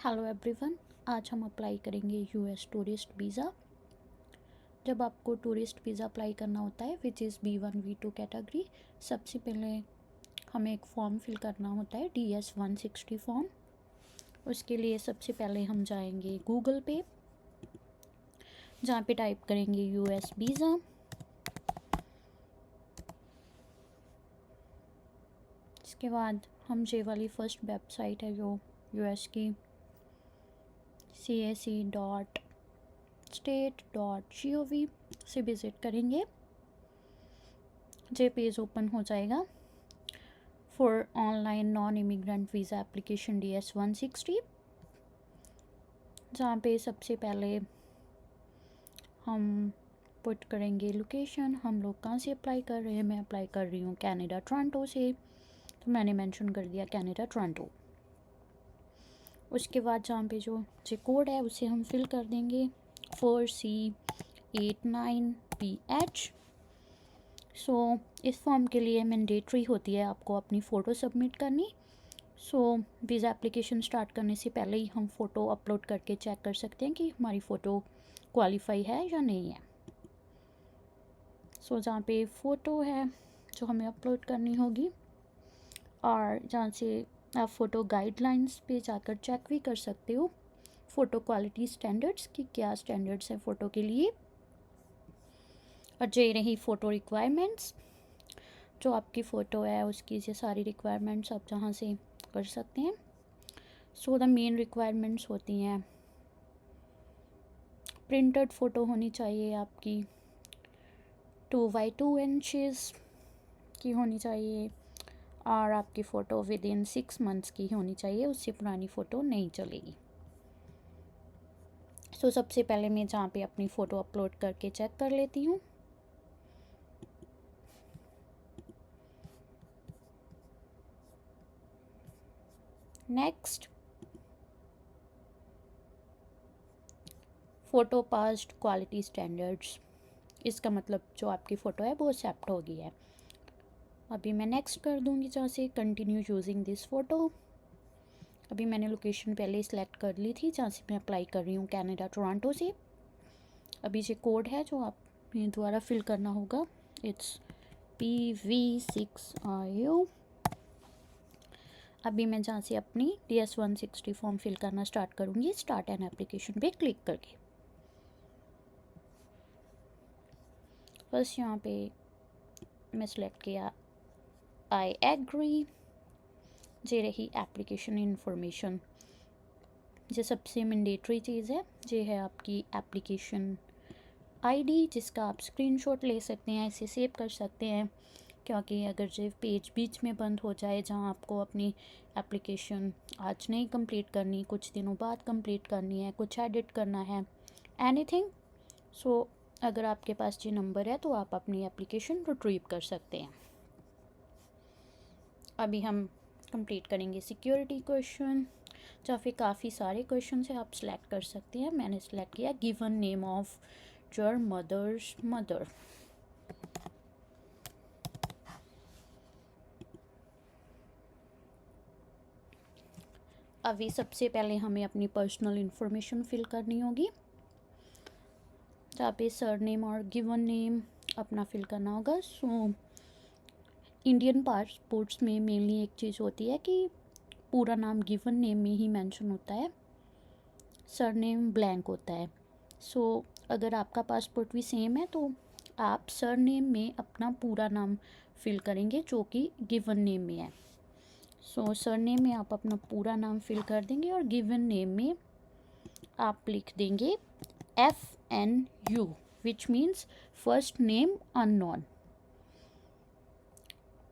Hello everyone. आज हम apply करेंगे यूएस टूरिस्ट वीज़ा। जब आपको टूरिस्ट वीज़ा अप्लाई करना होता है which is B1 B2 category, सबसे पहले हमें एक फॉर्म फिल करना होता है DS-160 फॉर्म। उसके लिए सबसे पहले हम जाएंगे गूगल पे, जहाँ पे टाइप करेंगे यूएस वीज़ा। इसके बाद हम ये वाली फर्स्ट वेबसाइट है जो यूएस की cac.state.gov से विज़िट करेंगे। ये पेज ओपन हो जाएगा for online non immigrant visa application DS-160, जहाँ पे सबसे पहले हम पुट करेंगे लोकेशन, हम लोग कहाँ से अप्लाई कर रहे हैं। मैं अप्लाई कर रही हूँ कनाडा टोरंटो से, तो मैंने मेंशन कर दिया कनाडा टोरंटो। उसके बाद जहाँ पे जो कोड है उसे हम फिल कर देंगे 4C89PH। सो इस फॉर्म के लिए मैंडेटरी होती है आपको अपनी फ़ोटो सबमिट करनी। सो वीज़ा एप्लीकेशन स्टार्ट करने से पहले ही हम फ़ोटो अपलोड करके चेक कर सकते हैं कि हमारी फ़ोटो क्वालिफाई है या नहीं है। सो जहाँ पे फ़ोटो है जो हमें अपलोड करनी होगी, और जहाँ से आप फ़ोटो गाइडलाइंस पे जाकर चेक भी कर सकते हो फ़ोटो क्वालिटी स्टैंडर्ड्स की क्या स्टैंडर्ड्स हैं फ़ोटो के लिए। और ये रही फ़ोटो रिक्वायरमेंट्स, जो आपकी फ़ोटो है उसकी ये सारी रिक्वायरमेंट्स आप जहाँ से कर सकते हैं। सो द मेन रिक्वायरमेंट्स होती हैं, प्रिंटेड फ़ोटो होनी चाहिए आपकी 2x2 इंचज़ की होनी चाहिए, और आपकी फ़ोटो विद इन 6 मंथ्स की होनी चाहिए, उससे पुरानी फ़ोटो नहीं चलेगी। सो सबसे पहले मैं जहाँ पे अपनी फ़ोटो अपलोड करके चेक कर लेती हूँ। Next, photo passed quality standards, इसका मतलब जो आपकी फ़ोटो है वो एक्सेप्ट हो गई है। अभी मैं नेक्स्ट कर दूँगी जहाँ से कंटिन्यू यूजिंग दिस फ़ोटो। अभी मैंने लोकेशन पहले ही सिलेक्ट कर ली थी जहाँ से मैं अप्लाई कर रही हूँ कनाडा टोरंटो से। अभी ये कोड है जो आप दोबारा फिल करना होगा, इट्स PV6RU। अभी मैं जहाँ से अपनी DS-160 फॉर्म फिल करना स्टार्ट करूँगी, स्टार्ट एन एप्लीकेशन पे क्लिक करके। बस यहाँ पे मैं सिलेक्ट किया आई एग्री। ये रही एप्लीकेशन इन्फॉर्मेशन। ये सबसे मैंडेटरी चीज़ है, ये है आपकी एप्लीकेशन आईडी, जिसका आप स्क्रीनशॉट ले सकते हैं, इसे सेव कर सकते हैं, क्योंकि अगर ये पेज बीच में बंद हो जाए जहां आपको अपनी एप्लीकेशन आज नहीं कंप्लीट करनी, कुछ दिनों बाद कंप्लीट करनी है, कुछ एडिट करना है, एनीथिंग, सो अगर आपके पास ये नंबर है तो आप अपनी एप्लीकेशन रिट्रीव कर सकते हैं। अभी हम कंप्लीट करेंगे सिक्योरिटी क्वेश्चन, जहाँ पे काफ़ी सारे क्वेश्चन है, आप सिलेक्ट कर सकते हैं। मैंने सेलेक्ट किया given name of your mother's mother. अभी सबसे पहले हमें अपनी पर्सनल इंफॉर्मेशन फिल करनी होगी, जहाँ पे सरनेम और गिवन नेम अपना फिल करना होगा। सो इंडियन पासपोर्ट्स में मेनली एक चीज़ होती है कि पूरा नाम गिवन नेम में ही मेंशन होता है, सरनेम ब्लैंक होता है। सो अगर आपका पासपोर्ट भी सेम है तो आप सरनेम में अपना पूरा नाम फिल करेंगे जो कि गिवन नेम में है। सो सरनेम में आप अपना पूरा नाम फिल कर देंगे, और गिवन नेम में आप लिख देंगे FNU, which means first name unknown.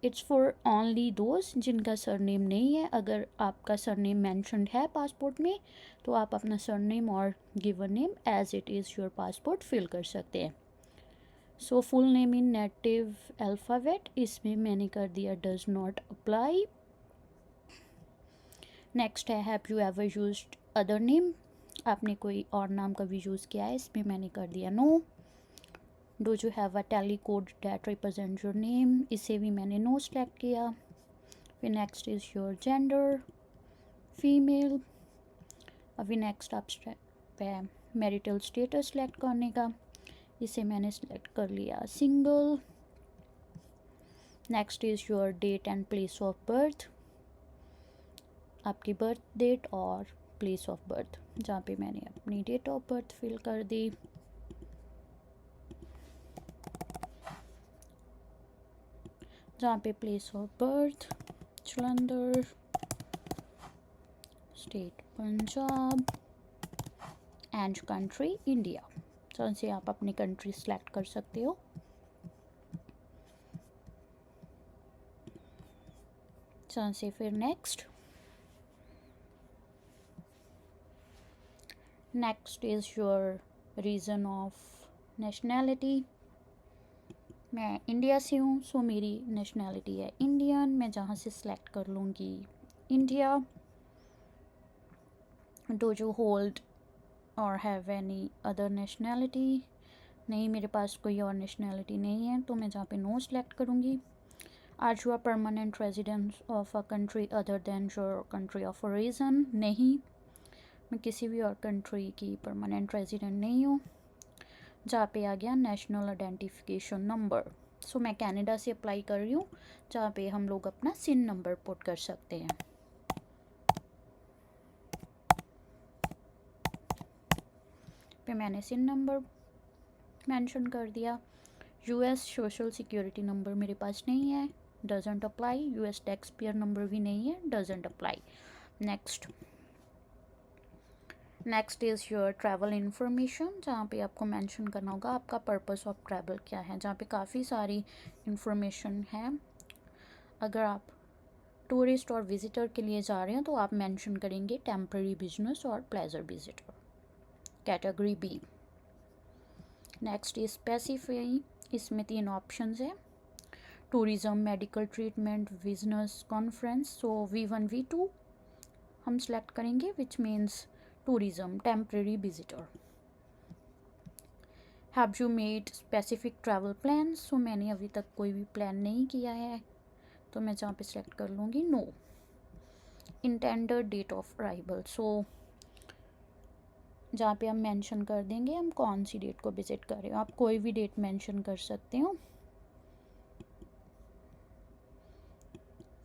It's for only those जिनका सरनेम नहीं है। अगर आपका सरनेम मैंशनड है पासपोर्ट में तो आप अपना सरनेम और given name as it is your passport fill कर सकते हैं। So full name in native alphabet, इसमें मैंने कर दिया डज नॉट अप्लाई। नेक्स्ट है have you ever used other name, आपने कोई और नाम का भी यूज़ किया है, इसमें मैंने कर दिया no. Do you have a telecode that represent your name, इसे भी मैंने नो सेलेक्ट किया। फिर next is your gender, female. अभी नेक्स्ट आप स्टेप है मैरिटल स्टेटस सेलेक्ट करने का। इसे मैंने सेलेक्ट कर लिया single. Next is your date and place of birth, आपकी बर्थ डेट और प्लेस ऑफ बर्थ, जहाँ पे मैंने अपनी डेट ऑफ बर्थ फिल कर दी। जहाँ पे place of birth Jalandhar, state Punjab and country India. जहाँ से आप अपनी कंट्री सेलेक्ट कर सकते हो। जहाँ से फिर next is your reason of nationality. मैं इंडिया से हूँ, सो मेरी नेशनैलिटी है इंडियन। मैं जहाँ से सिलेक्ट कर लूँगी इंडिया। डू यू होल्ड और हैव एनी अदर नेशनैलिटी? नहीं, मेरे पास कोई और नेशनैलिटी नहीं है, तो मैं जहाँ पे नो सेलेक्ट करूँगी। Are you a permanent resident of a country other than your country of origin? नहीं, मैं किसी भी और कंट्री की परमानेंट रेजिडेंट नहीं हूँ। जहाँ पे आ गया नेशनल आइडेंटिफिकेशन नंबर, सो मैं कनाडा से अप्लाई कर रही हूँ, जहाँ पे हम लोग अपना सिन नंबर पुट कर सकते हैं। पे मैंने सिन नंबर मेंशन कर दिया। यूएस सोशल सिक्योरिटी नंबर मेरे पास नहीं है, doesn't apply. US tax payer number भी नहीं है, doesn't apply. Next is your travel information, जहाँ पे आपको मेंशन करना होगा आपका पर्पस ऑफ ट्रैवल क्या है, जहाँ पे काफ़ी सारी इन्फॉर्मेशन है। अगर आप टूरिस्ट और विजिटर के लिए जा रहे हैं तो आप मेंशन करेंगे टेम्पररी बिजनेस और pleasure visitor, category B. Next is specify, इसमें 3 ऑप्शंस है, tourism, medical treatment, business conference. So V1 V2 हम सेलेक्ट करेंगे, which means tourism, temporary visitor. Have you made specific travel plan? So मैंने अभी तक कोई भी प्लान नहीं किया है, तो मैं जहाँ पे सेलेक्ट कर लूँगी no. Intended date of arrival, so जहाँ पे हम मेंशन कर देंगे हम कौन सी डेट को विज़िट कर रहे हो। आप कोई भी डेट मेंशन कर सकते हो,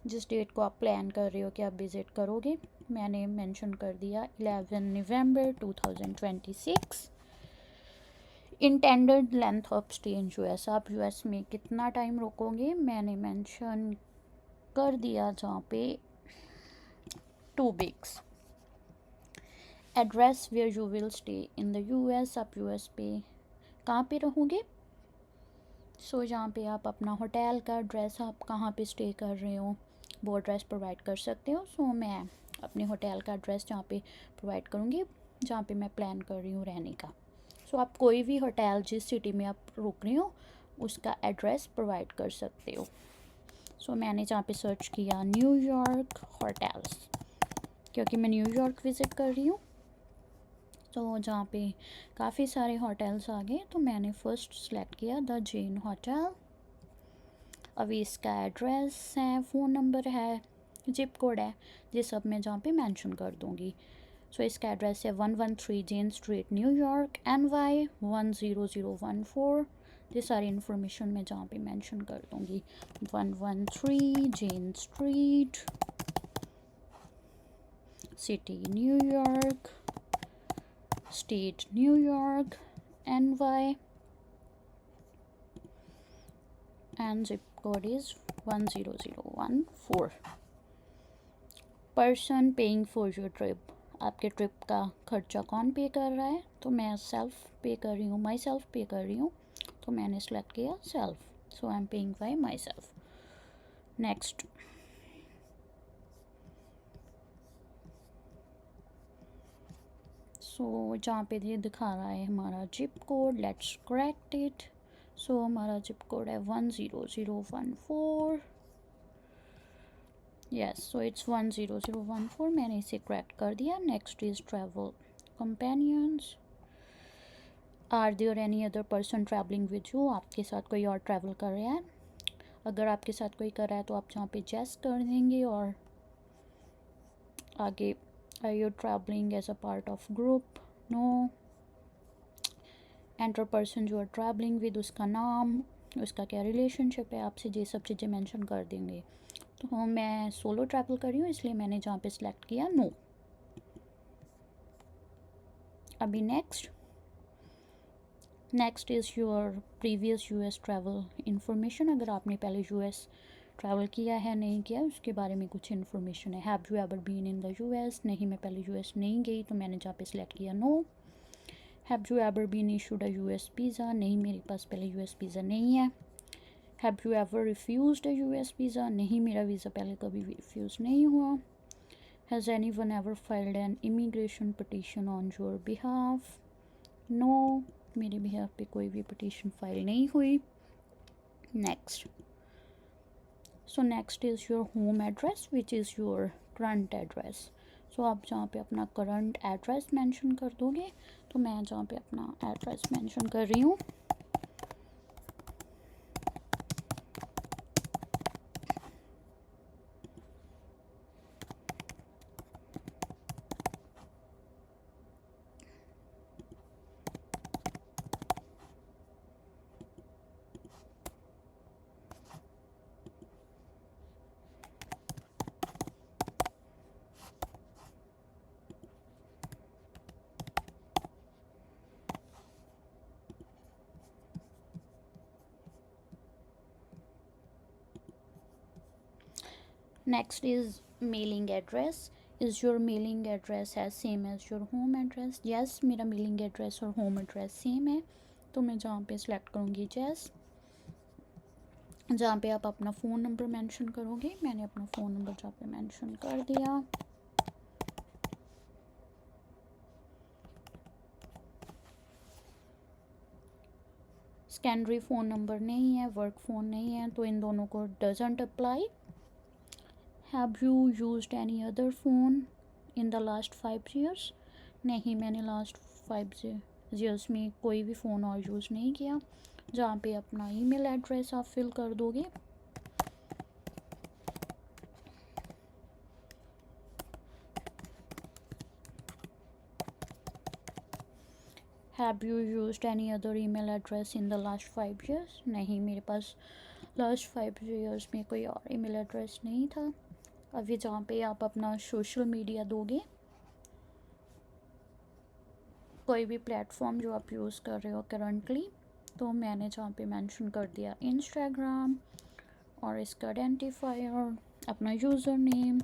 जिस डेट को आप प्लान कर रहे हो कि आप विज़िट करोगे। मैंने मेंशन कर दिया 11 नवंबर 2026। Intended length of stay in US, आप यूएस में कितना टाइम रुकोगे, मैंने मेंशन कर दिया जहाँ पे 2 weeks. Address where you will stay in the US, आप यूएस पे कहाँ पे रहोगे। सो जहाँ पे आप अपना होटल का एड्रेस, आप कहाँ पे स्टे कर रहे हो, वो एड्रेस प्रोवाइड कर सकते हो। सो मैं अपने होटल का एड्रेस जहाँ पे प्रोवाइड करूँगी, जहाँ पे मैं प्लान कर रही हूँ रहने का। सो आप कोई भी होटल जिस सिटी में आप रुक रहे हो उसका एड्रेस प्रोवाइड कर सकते हो। सो मैंने जहाँ पे सर्च किया न्यूयॉर्क होटल्स, क्योंकि मैं न्यूयॉर्क विज़िट कर रही हूँ, तो जहाँ पे काफ़ी सारे होटल्स आ गए, तो मैंने फ़र्स्ट सेलेक्ट किया द जेन होटल। अभी इसका एड्रेस है, फ़ोन नंबर है, जिप कोड है, ये सब मैं जहाँ पे मेंशन कर दूँगी। सो इसका एड्रेस है 113 जेन स्ट्रीट न्यूयॉर्क NY 10014। ये सारी इन्फॉर्मेशन मैं जहाँ पे मेंशन कर दूँगी, 113 Jane street, city New York, state New York NY, and zip code is 10014। Person paying for your trip, आपके ट्रिप का खर्चा कौन पे कर रहा है, तो मैं सेल्फ पे कर रही हूँ, माई सेल्फ पे कर रही हूँ, तो मैंने सेलेक्ट किया self. So I am paying by myself. Next, so जहाँ पे ये दिखा रहा है हमारा zip code, let's correct it. So हमारा जिप कोड है 10014। यस, सो इट्स 10014, मैंने इसे करेक्ट कर दिया। Next is travel companions, are there any other person travelling with you, आपके साथ कोई और ट्रैवल कर रहा है। अगर आपके साथ कोई कर रहा है तो आप जहाँ पे जेस कर देंगे और आगे are you travelling as a part of group, no. Enter person जो आर ट्रैवलिंग विद, उसका नाम, उसका क्या रिलेशनशिप है आपसे, ये सब चीज़ें मेंशन कर देंगे। तो मैं सोलो ट्रैवल कर रही हूँ इसलिए मैंने जहाँ पे सिलेक्ट किया नो। अभी next is your previous US travel information. अगर आपने पहले यूएस ट्रैवल किया है नहीं किया उसके बारे में कुछ इन्फॉर्मेशन है। Have you ever been in the US, नहीं मैं पहले यूएस नहीं गई तो मैंने जहाँ पे सिलेक्ट किया no. Have you ever been issued a US visa, नहीं मेरे पास पहले यूएस वीज़ा नहीं है। Have you ever refused a US visa, नहीं मेरा वीज़ा पहले कभी रिफ्यूज़ नहीं हुआ। Has anyone ever filed an immigration petition on your behalf, no मेरे बिहाफ पे कोई भी पटिशन फाइल नहीं हुई। Next, so next is your home address which is your current address. सो आप जहाँ पे अपना करंट एड्रेस मेंशन कर दोगे, तो मैं जहाँ पे अपना एड्रेस मेंशन कर रही हूँ, next is mailing address. Is your mailing address है same as your home address, yes मेरा मेलिंग एड्रेस और होम एड्रेस सेम है, तो मैं जहाँ पे सिलेक्ट करूँगी यस। जहाँ पे आप अपना फ़ोन नंबर मेंशन करोगे, मैंने अपना फ़ोन नंबर जहाँ पे मेंशन कर दिया। सेकेंडरी फ़ोन नंबर नहीं है, वर्क फ़ोन नहीं है, तो इन दोनों को doesn't apply. Have you used any other phone in the last 5 years, नहीं मैंने लास्ट 5 ईयर्स में कोई भी फ़ोन और यूज़ नहीं किया। जहाँ पे अपना ईमेल एड्रेस आप फिल कर दोगे। Have you used any other email address in the last 5 years, नहीं मेरे पास लास्ट 5 ईयर्स में कोई और ईमेल एड्रेस नहीं था। अभी जहाँ पे आप अपना सोशल मीडिया दोगे, कोई भी प्लेटफॉर्म जो आप यूज़ कर रहे हो करंटली, तो मैंने जहाँ पे मेंशन कर दिया इंस्टाग्राम, और इसका आइडेंटिफायर अपना user name,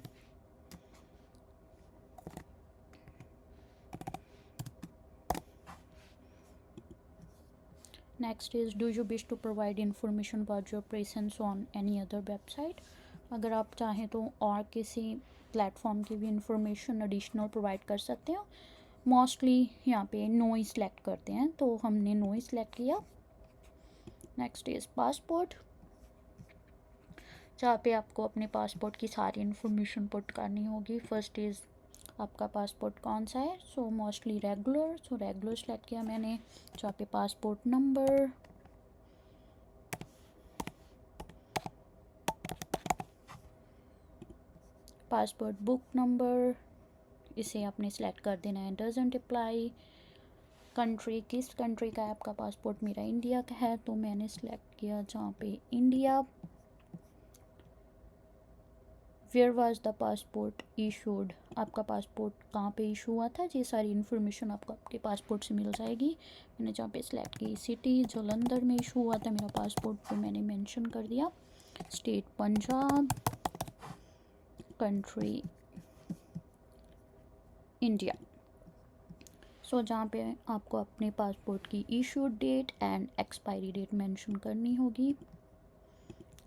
next is do you wish to provide information about your presence on any other website. अगर आप चाहें तो और किसी प्लेटफॉर्म की भी इंफॉर्मेशन एडिशनल प्रोवाइड कर सकते हो। मोस्टली यहाँ पे नो ही सिलेक्ट करते हैं, तो हमने नो ही सिलेक्ट किया। नेक्स्ट इज़ पासपोर्ट, जहाँ पे आपको अपने पासपोर्ट की सारी इन्फॉर्मेशन पुट करनी होगी। फर्स्ट इज़ आपका पासपोर्ट कौन सा है, so mostly regular, so regular select किया मैंने। जहाँ पे passport number, passport book number, इसे आपने सेलेक्ट कर देना है, डजंट अप्लाई। कंट्री, किस कंट्री का है आपका पासपोर्ट, मेरा इंडिया का है तो मैंने सेलेक्ट किया जहाँ पे India. Where was the passport issued, आपका पासपोर्ट कहाँ पे इशू हुआ था, ये सारी इन्फॉर्मेशन आपको आपके पासपोर्ट से मिल जाएगी। मैंने जहाँ पे सिलेक्ट की सिटी, जलंधर में इशू हुआ था मेरा पासपोर्ट, तो मैंने मेंशन कर दिया। State Punjab, country India. So जहाँ पे आपको अपने पासपोर्ट की issued date and expiry date mention करनी होगी।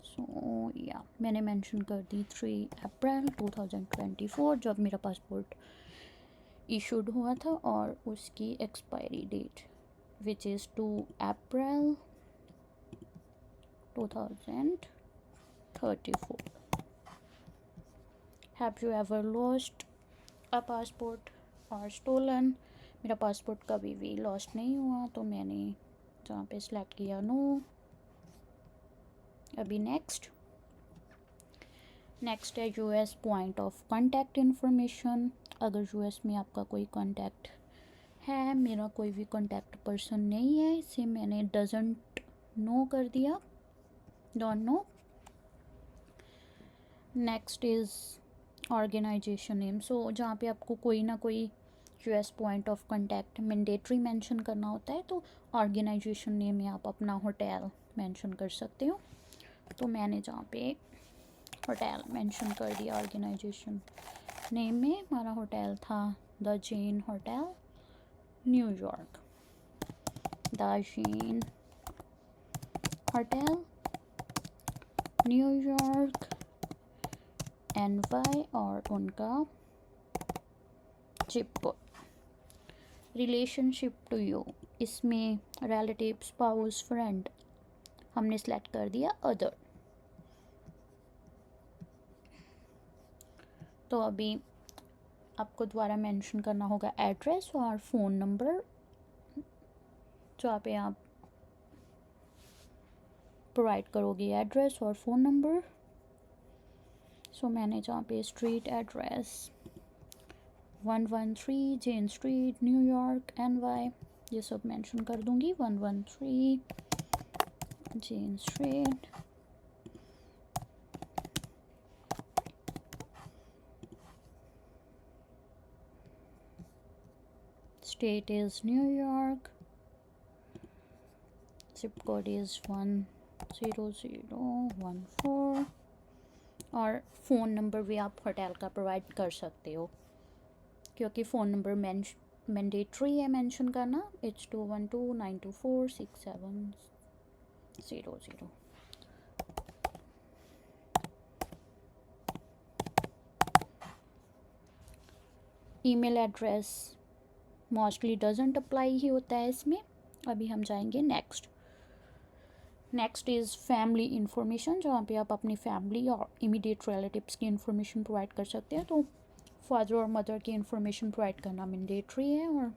सो या मैंने मेंशन कर दी 3 अप्रैल 2024 जब मेरा पासपोर्ट इशूड हुआ था, और उसकी expiry date which is 2 April 2034। Have you ever lost a passport और स्टोलन, मेरा पासपोर्ट कभी भी लॉस्ट नहीं हुआ, तो मैंने जहाँ पे सिलेक्ट किया नो। अभी नेक्स्ट है US point of contact information. अगर यूएस में आपका कोई कांटेक्ट है, मेरा कोई भी कांटेक्ट पर्सन नहीं है, इसे मैंने डजंट नो कर दिया, don't know. Next is organisation name. So जहाँ पे आपको कोई ना कोई US point of contact mandatory mention करना होता है, तो ऑर्गेनाइजेशन नेम में आप अपना होटल मेंशन कर सकते हो। तो मैंने जहाँ पे होटल मेंशन कर दिया ऑर्गेनाइजेशन नेम में, हमारा होटल था the Jane hotel New York, the Jane hotel New York NY, और उनका zip code. Relationship to you, इसमें रिलेटिव, स्पाउस, फ्रेंड हमने सेलेक्ट कर दिया अदर। तो अभी आपको दोबारा मेंशन करना होगा एड्रेस और फ़ोन नंबर, जहाँ पे आप प्रोवाइड करोगे एड्रेस और फ़ोन नंबर। सो मैंने जहाँ पे street address 113 Jane street New York NY ये सब मेंशन कर दूँगी। 113 Jane street, state is New York, zip code is 10014, और फ़ोन नंबर भी आप होटल का प्रोवाइड कर सकते हो, क्योंकि फ़ोन नंबर मैंडेटरी है मेंशन करना। It's 212-924-6700। Email address mostly doesn't apply ही होता है इसमें। अभी हम जाएंगे नेक्स्ट इज़ फैमिली इंफॉर्मेशन, जहाँ पे आप अपनी फैमिली और इमीडिएट रिलेटिव्स की इंफॉर्मेशन प्रोवाइड कर सकते हैं। तो फादर और मदर की इंफॉर्मेशन प्रोवाइड करना मैंडेटरी है, और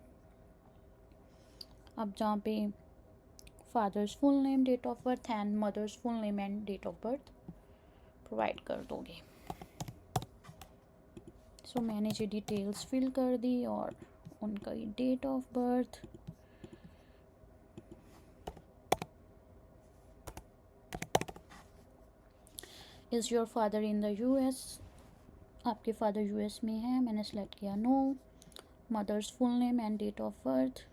अब जहाँ पे father's full name, date of birth and mother's full name and date of birth provide कर दोगे। सो मैंने जो डिटेल्स फिल कर दी और उनका date of birth. Is your father in the US, आपके फादर US में हैं, मैंने सेलेक्ट किया no. Mother's full name and date of birth,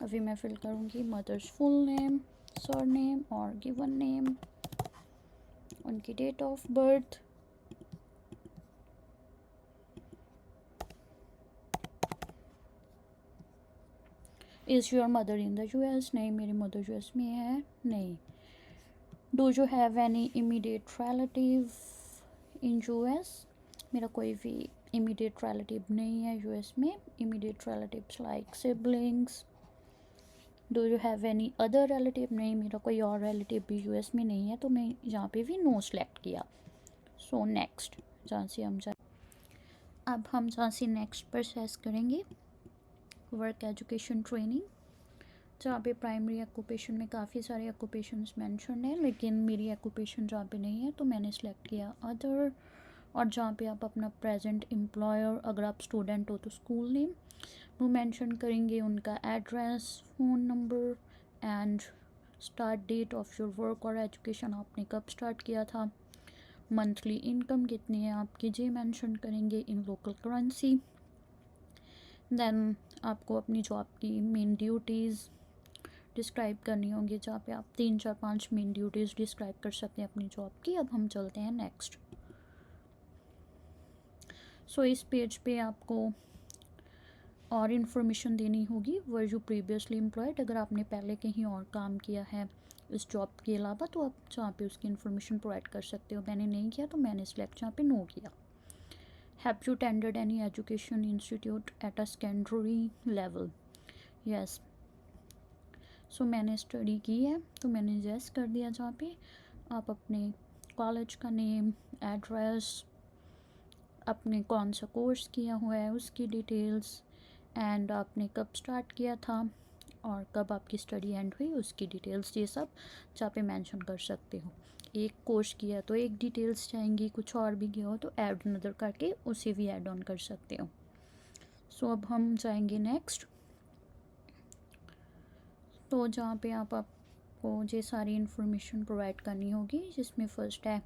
अभी मैं फिल करूँगी मदर्स फुल नेम, सरनेम और गिवन नेम, उनकी date of birth. Is your mother in the US, नहीं मेरी मदर US में है नहीं। Do you have any immediate relative in US, मेरा कोई भी इमीडिएट रिलेटिव नहीं है US में। Immediate relatives like siblings. Do you have any other relative, नहीं मेरा कोई और रिलेटिव भी US में नहीं है, तो मैं यहाँ पे भी नो सेलेक्ट किया। सो नेक्स्ट, जहाँ से हम अब हम जहाँ से नेक्स्ट प्रोसेस करेंगे वर्क एजुकेशन ट्रेनिंग, जहाँ पे प्राइमरी ऑक्यूपेशन में काफ़ी सारे ऑक्यूपेशंस मेंशन है, लेकिन मेरी ऑक्यूपेशन जहाँ पे नहीं है तो मैंने सेलेक्ट किया अदर। और जहाँ पे आप अपना प्रेजेंट एम्प्लॉयर, अगर आप स्टूडेंट हो तो स्कूल नेम वो मेंशन करेंगे, उनका address, phone number and start date of your work और एजुकेशन, आपने कब स्टार्ट किया था, मंथली इनकम कितनी है आपकी, जी मेंशन करेंगे इन लोकल करेंसी। देन आपको अपनी जॉब की मेन ड्यूटीज़ डिस्क्राइब करनी होगी, जहाँ पे आप 3 4 5 मेन ड्यूटीज़ डिस्क्राइब कर सकते हैं अपनी जॉब की। अब हम चलते हैं नेक्स्ट। सो इस पेज पे आपको और इन्फॉर्मेशन देनी होगी। वर यू प्रीवियसली एम्प्लॉयड, अगर आपने पहले कहीं और काम किया है इस जॉब के अलावा तो आप जहाँ पे उसकी इन्फॉर्मेशन प्रोवाइड कर सकते हो। मैंने नहीं किया तो मैंने सिलेक्ट जहाँ पे नो किया। Have you attended any education institute at a secondary level, yes. So मैंने स्टडी की है तो मैंने यस कर दिया। जहाँ पे आप अपने कॉलेज का नेम, एड्रेस, अपने कौन सा कोर्स किया हुआ है उसकी डिटेल्स, एंड आपने कब स्टार्ट किया था और कब आपकी स्टडी एंड हुई उसकी डिटेल्स, ये सब जहाँ पे मेंशन कर सकते हो। एक कोर्स किया तो एक डिटेल्स जाएंगी, कुछ और भी गया हो तो ऐड नदर करके उसे भी ऐड ऑन कर सकते हो। सो अब हम जाएंगे नेक्स्ट। तो जहाँ पे आपको ये सारी इन्फॉर्मेशन प्रोवाइड करनी होगी, जिसमें फ़र्स्ट है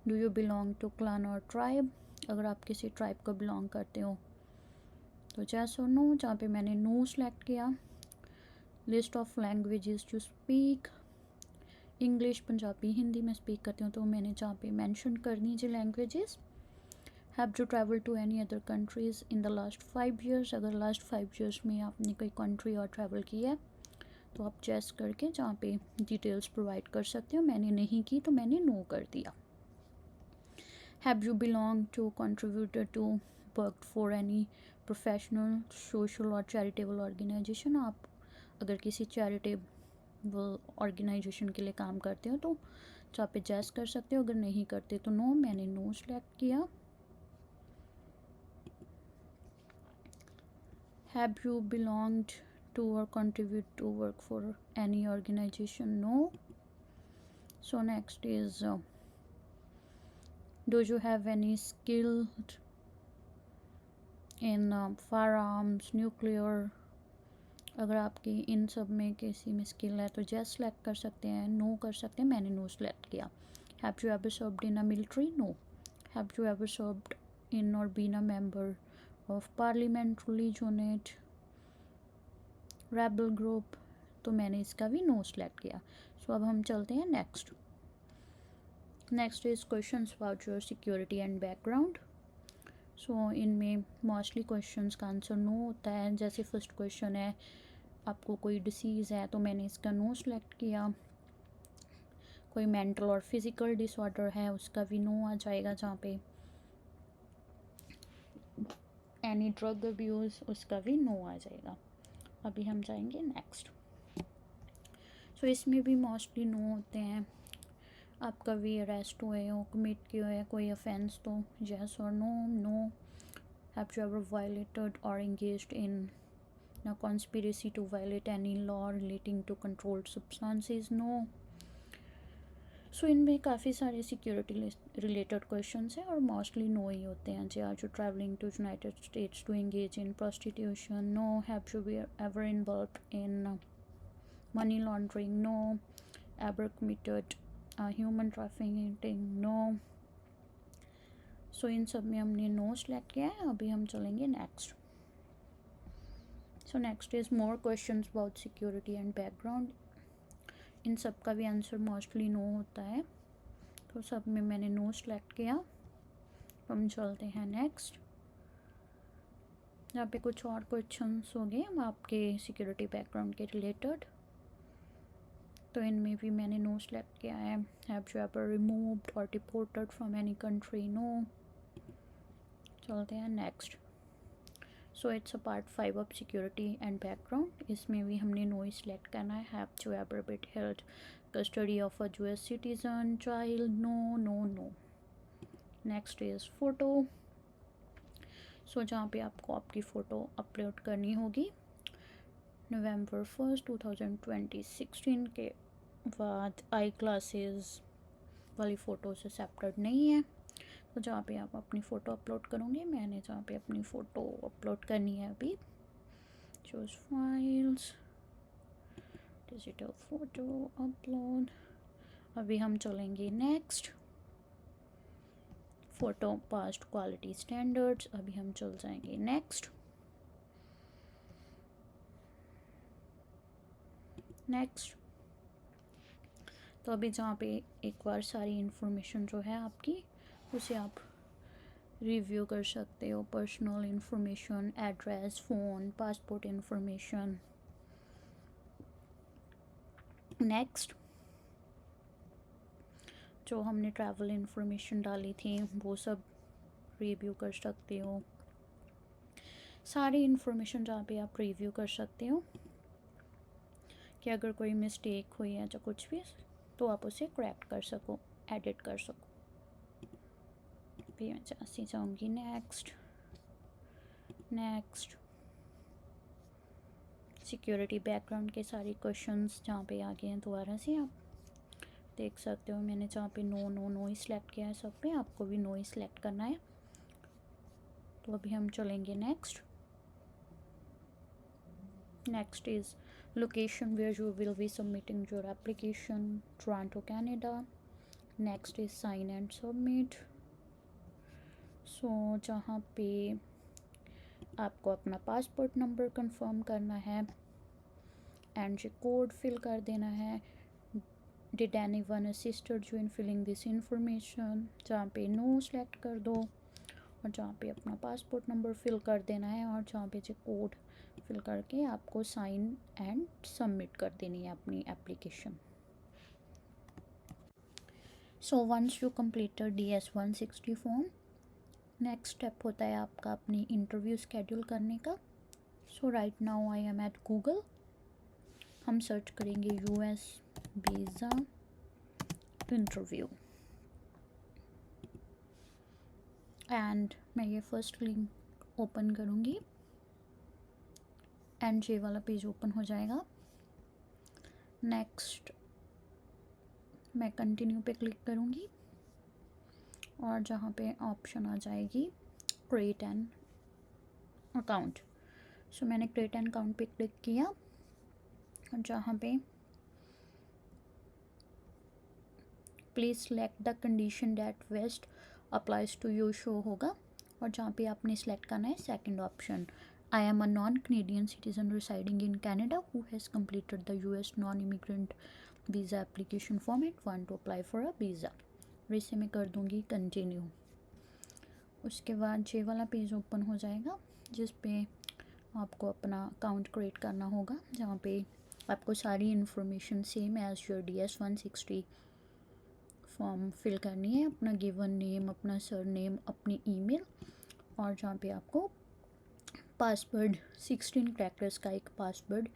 do you belong to clan और ट्राइब, अगर आप किसी ट्राइब को बिलोंग करते हो तो जैस और नो, जहाँ पे मैंने नो सेलेक्ट किया। List of languages to speak, English, Punjabi, Hindi में स्पीक करती हूँ तो मैंने जहाँ पे मेंशन करनी जी languages. Have to travel to any other countries in the last 5 years, अगर लास्ट 5 ईयर्स में आपने कोई कंट्री और ट्रैवल किया है तो आप चेस करके जहाँ पे डिटेल्स प्रोवाइड कर सकते हो। मैंने नहीं की तो मैंने नो कर दिया। Have you belong to contributed to work for any professional social और चैरिटेबल ऑर्गेनाइजेशन, आप अगर किसी चैरिटेबल ऑर्गेनाइजेशन के लिए काम करते हो तो आप पे जैस कर सकते हो, अगर नहीं करते तो नो, मैंने नो सेलेक्ट किया। Have you belonged to or contribute to work for any organization, no. So next is do you have any skill in firearms, nuclear, अगर आपकी इन सब में किसी में स्किल है तो जस्ट सेलेक्ट कर सकते हैं, नो कर सकते हैं, मैंने नो सेलेक्ट किया। Have you ever served in a military, no. Have you ever served in और been a member of parliamentary unit, rebel group, तो मैंने इसका भी नो सेलेक्ट किया। सो अब हम चलते हैं next. Next is questions about your security and background. So इनमें मोस्टली क्वेश्चंस का आंसर नो होता है। जैसे फर्स्ट क्वेश्चन है आपको कोई डिसीज़ है तो मैंने इसका नो सेलेक्ट किया। कोई मेंटल और फिज़िकल डिसऑर्डर है उसका भी नो आ जाएगा। जहाँ पे एनी ड्रग अब्यूज़, उसका भी नो आ जाएगा। अभी हम जाएंगे नेक्स्ट। सो इसमें भी मोस्टली नो होते हैं। आप कभी अरेस्ट हुए हो, कमिट किए हुए कोई ऑफेंस तो यस और no. No. Have you ever violated और engaged in a conspiracy to violate any law relating to controlled substances, no. So इनमें काफ़ी सारे सिक्योरिटी रिलेटेड क्वेश्चंस हैं और मोस्टली नो ही होते हैं। जी are you travelling to United States to engage in prostitution, no. Have you ever involve in money laundering, no. Ever committed human trafficking, no. So इन सब में हमने नो सेलेक्ट किया है। अभी हम चलेंगे next. So next is more questions about security and background. इन सब का भी आंसर मोस्टली नो होता है तो सब में मैंने नो सेलेक्ट किया। हम चलते हैं नेक्स्ट। यहाँ पे कुछ और क्वेश्चंस हो गए आपके सिक्योरिटी बैकग्राउंड के रिलेटेड, तो इनमें भी मैंने नो सेलेक्ट किया है। हैव यू एवर रिमूव्ड और deported from any country, no. चलते हैं next. So it's a part 5 of security and background. इसमें भी हमने नो ही सिलेक्ट करना है। Have you ever been held custody of a US citizen child, no no no. Next is photo. So जहाँ पे आपको आपकी फ़ोटो अपलोड करनी होगी November 1st 2016 के बाद आई क्लासेस वाली फ़ोटोज एक्सेप्टेड नहीं है। तो जहाँ पे आप अपनी फ़ोटो अपलोड करोगे, मैंने जहाँ पे अपनी फ़ोटो अपलोड करनी है अभी, choose files, digital photo upload. अभी हम चलेंगे next. Photo past quality standards. अभी हम चल जाएंगे नेक्स्ट। नेक्स्ट तो अभी जहाँ पे एक बार सारी इन्फॉर्मेशन जो है आपकी उसे आप रिव्यू कर सकते हो। Personal information, address, phone, passport information. Next जो हमने ट्रैवल इन्फॉर्मेशन डाली थी वो सब रिव्यू कर सकते हो। सारी इन्फॉर्मेशन जहाँ पे आप रिव्यू कर सकते हो कि अगर कोई मिस्टेक हुई है या कुछ भी तो आप उसे करेक्ट कर सको, एडिट कर सको। भी मैं जैसे जाऊँगी नेक्स्ट। नेक्स्ट सिक्योरिटी बैकग्राउंड के सारे क्वेश्चंस जहाँ पे आ गए हैं दोबारा से आप देख सकते हो मैंने जहाँ पे नो नो नो ही सिलेक्ट किया है सब पे, आपको भी नो ही सिलेक्ट करना है। तो अभी हम चलेंगे next. Next is location where you will be submitting your application, Toronto, Canada. Next is sign and submit. So जहाँ पे आपको अपना पासपोर्ट नंबर कंफर्म करना है एंड ये कोड फिल कर देना है। Did anyone assisted you in filling this information, जहाँ पे नो सेलेक्ट कर दो और जहाँ पे अपना पासपोर्ट नंबर फिल कर देना है और जहाँ पे जो कोड फिल करके आपको साइन एंड सबमिट कर देनी है अपनी application. So once you completed DS-160 form, next step होता है आपका अपनी इंटरव्यू स्केड्यूल करने का। So right now I am at Google. हम सर्च करेंगे US वीज़ा इंटरव्यू एंड मैं ये फर्स्ट लिंक ओपन करूँगी एंड ये वाला पेज ओपन हो जाएगा। नेक्स्ट मैं कंटिन्यू पे क्लिक करूँगी और जहाँ पे ऑप्शन आ जाएगी क्रिएट एन अकाउंट, सो मैंने क्रिएट एन अकाउंट पे क्लिक किया और जहाँ पे please select the condition that best applies to you show होगा और जहाँ पे आपने सेलेक्ट करना है second option, I am a non Canadian citizen residing in Canada who has completed the US non immigrant visa application form and want to apply for a visa. और इसे मैं कर दूँगी कंटिन्यू। उसके बाद ये वाला पेज ओपन हो जाएगा जिस पे आपको अपना अकाउंट क्रिएट करना होगा, जहाँ पे आपको सारी information same as your DS-160 form fill करनी है, अपना गिवन नेम, अपना सर नेम, अपनी ईमेल और जहाँ पे आपको पासवर्ड 16 कैरेक्टर्स का एक पासवर्ड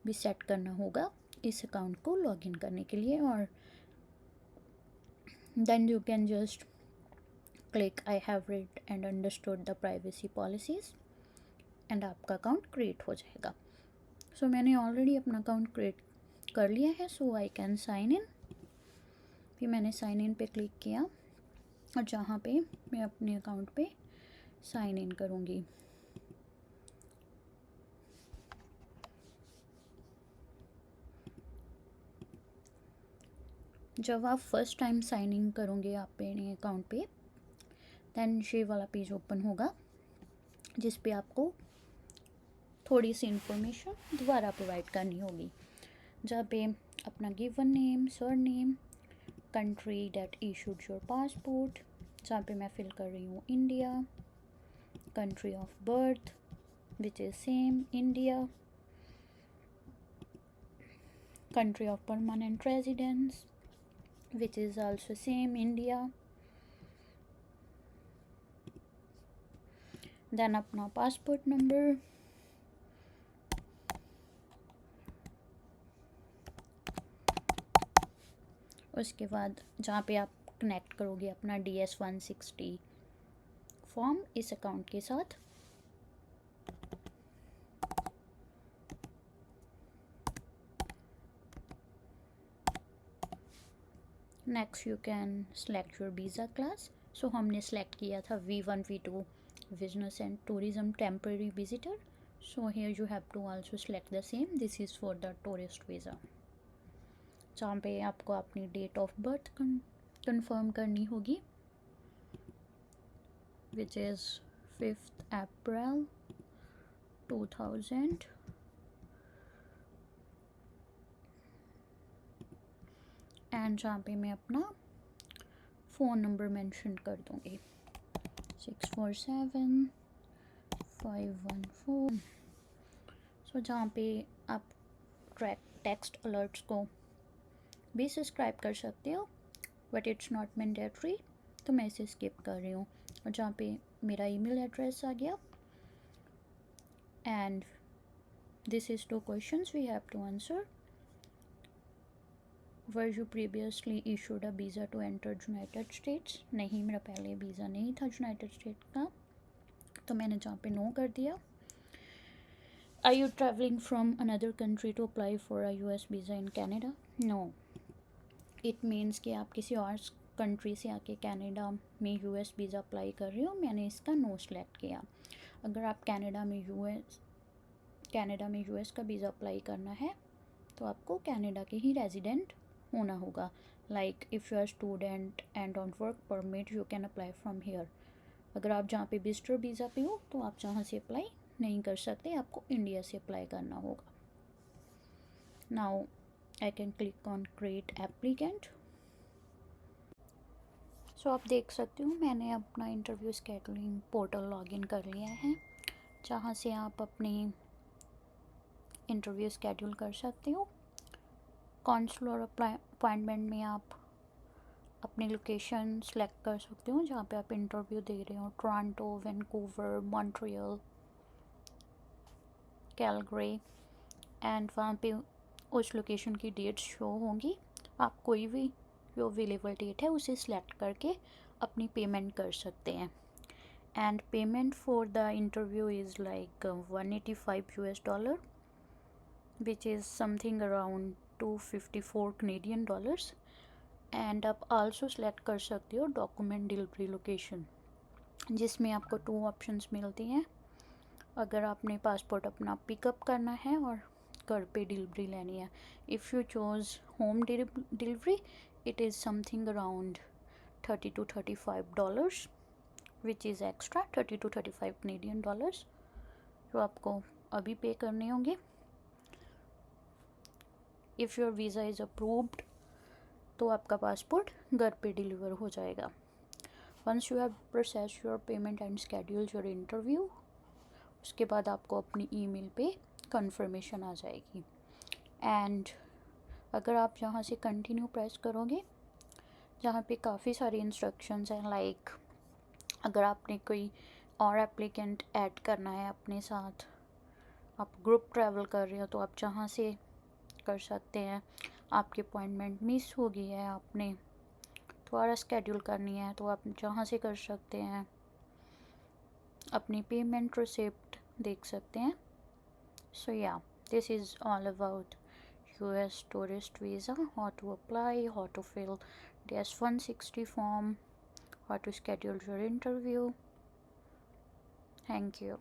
भी सेट करना होगा इस अकाउंट को लॉगिन करने के लिए। और then you can just click I have read and understood the privacy policies and आपका अकाउंट क्रिएट हो जाएगा। सो मैंने ऑलरेडी अपना अकाउंट क्रिएट कर लिया है, सो आई कैन साइन इन। फिर मैंने साइन इन पे क्लिक किया और जहाँ पे मैं अपने अकाउंट पे साइन इन करूँगी। जब आप फर्स्ट टाइम साइन इन करोगे आप अपने अकाउंट पे, दैन ये वाला पेज ओपन होगा जिस पे आपको थोड़ी सी इंफॉर्मेशन दोबारा प्रोवाइड करनी होगी, जहाँ पे अपना given name, sir name, country that issued your passport, जहाँ पे मैं फिल कर रही हूँ India, country of birth which is same India, country of permanent residence which is also same India, then अपना पासपोर्ट नंबर, उसके बाद जहाँ पे आप कनेक्ट करोगे अपना DS-160 फॉर्म इस अकाउंट के साथ। Next you can select your visa class. So हमने सेलेक्ट किया था V1 V2 business and tourism temporary visitor, so here you have to also select the same, this is for the tourist visa, जहाँ पे आपको अपनी date of birth confirm करनी होगी which is 5th April 2000 and जहाँ पे मैं अपना फ़ोन नंबर मेंशन कर दूँगी 647-514। सो जहाँ पे आप टेक्स्ट अलर्ट्स को भी सब्सक्राइब कर सकते हो बट इट्स नॉट मैंडेटरी, तो मैं इसे स्किप कर रही हूँ। और जहाँ पे मेरा ईमेल एड्रेस आ गया and this is 2 questions we have to answer. Were you previously issued a visa to enter United States, नहीं मेरा पहले वीज़ा नहीं था यूनाइटेड स्टेट का, तो मैंने जहाँ पे नो कर दिया। Are you travelling from another country to apply for a US visa in Canada, no. It means कि आप किसी और कंट्री से आके कनाडा में यूएस वीज़ा अप्लाई कर रहे हो, मैंने इसका नो सेलेक्ट किया। अगर आप कनाडा में यूएस का वीज़ा अप्लाई करना है तो आपको कनाडा के ही रेजिडेंट होना होगा। Like if you are student and on work permit you can apply from here. अगर आप जहाँ पे विजिटर वीज़ा पे हो तो आप जहाँ से अप्लाई नहीं कर सकते, आपको इंडिया से अप्लाई करना होगा। Now I can click on create applicant. So आप देख सकते हो मैंने अपना इंटरव्यू स्केड्यूलिंग पोर्टल लॉगिन कर लिया है, जहाँ से आप अपनी इंटरव्यू स्केड्यूल कर सकते हो। कॉन्सुलर अपॉइंटमेंट में आप अपनी लोकेशन सेलेक्ट कर सकते हो जहाँ पे आप इंटरव्यू दे रहे हो। Toronto, Vancouver, Montreal, Calgary, and वहाँ पे उस लोकेशन की डेट्स शो होंगी। आप कोई भी जो अवेलेबल डेट है उसे सिलेक्ट करके अपनी पेमेंट कर सकते हैं। And payment for the interview is like $185 which is something around $254 and आप आल्सो सेलेक्ट कर सकते हो डॉक्यूमेंट डिलीवरी लोकेशन, जिसमें आपको 2 ऑप्शंस मिलती हैं। अगर आपने पासपोर्ट अपना पिकअप करना है और घर पे डिलीवरी लेनी है। If you choose home delivery it is something around $30 to $35 which is extra $30 to $35 जो आपको अभी पे करने होंगे। If your visa is approved तो आपका पासपोर्ट घर पे डिलीवर हो जाएगा। Once you have process your payment and schedule your interview, उसके बाद आपको अपनी ईमेल पे कंफर्मेशन आ जाएगी। एंड अगर आप यहाँ से कंटिन्यू प्रेस करोगे, जहाँ पे काफ़ी सारी इंस्ट्रक्शंस हैं, लाइक अगर आपने कोई और एप्लीकेंट ऐड करना है अपने साथ, आप ग्रुप ट्रैवल कर रहे हो तो आप जहाँ से कर सकते हैं। आपकी अपॉइंटमेंट मिस हो गई है, आपने दोबारा स्केड्यूल करनी है तो आप जहाँ से कर सकते हैं। अपनी पेमेंट रिसिप्ट देख सकते हैं। सो या this is all about US tourist visa, how to apply, how to fill the S-160 form, how to schedule your interview. Thank you.